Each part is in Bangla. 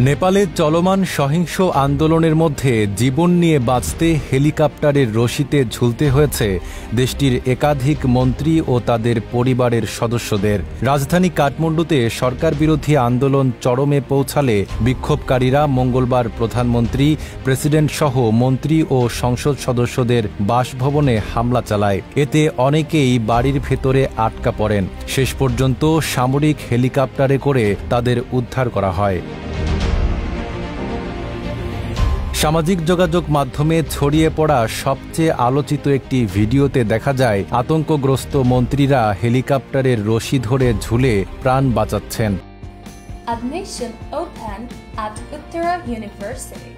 নেপালে চলমান সহিংস আন্দোলনের মধ্যে জীবন নিয়ে বাঁচতে হেলিকপ্টারের রশিতে ঝুলতে হয়েছে দেশটির একাধিক মন্ত্রী ও তাদের পরিবারের সদস্যদের। রাজধানী কাঠমান্ডুতে সরকার বিরোধী আন্দোলন চরমে পৌঁছালে বিক্ষোভকারীরা মঙ্গলবার প্রধানমন্ত্রী, প্রেসিডেন্ট সহ মন্ত্রী ও সংসদ সদস্যদের বাসভবনে হামলা চালায়। এতে অনেকেই বাড়ির ভেতরে আটকা পড়েন। শেষ পর্যন্ত সামরিক হেলিকপ্টারে করে তাদের উদ্ধার করা হয়। সামাজিক যোগাযোগ মাধ্যমে ছড়িয়ে পড়া সবচেয়ে আলোচিত একটি ভিডিওতে দেখা যায় আতঙ্কগ্রস্ত মন্ত্রীরা হেলিকপ্টারের রশি ধরে ঝুলে প্রাণ বাঁচাচ্ছেন। Admission opened at Uttara University.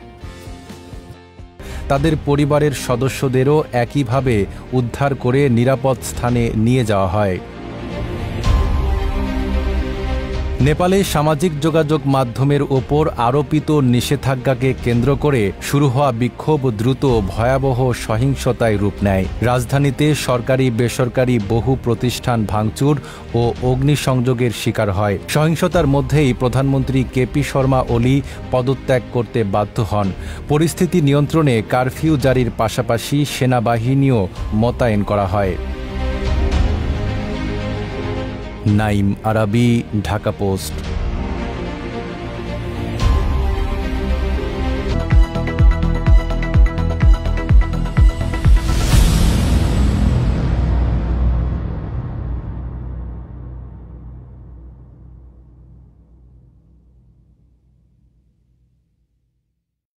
তাদের পরিবারের সদস্যদেরও একইভাবে উদ্ধার করে নিরাপদ স্থানে নিয়ে যাওয়া হয়। নেপালে সামাজিক যোগাযোগ মাধ্যমের ওপর আরোপিত নিষেধাজ্ঞাকে কেন্দ্র করে শুরু হওয়া বিক্ষোভ দ্রুত ভয়াবহ সহিংসতায় রূপ নেয়। রাজধানীতে সরকারি বেসরকারি বহু প্রতিষ্ঠান ভাঙচুর ও অগ্নিসংযোগের শিকার হয়। সহিংসতার মধ্যেই প্রধানমন্ত্রী কেপি শর্মা ওলি পদত্যাগ করতে বাধ্য হন। পরিস্থিতি নিয়ন্ত্রণে কারফিউ জারির পাশাপাশি সেনাবাহিনীও মোতায়েন করা হয়। নাইম আরাবি, ঢাকা পোস্ট।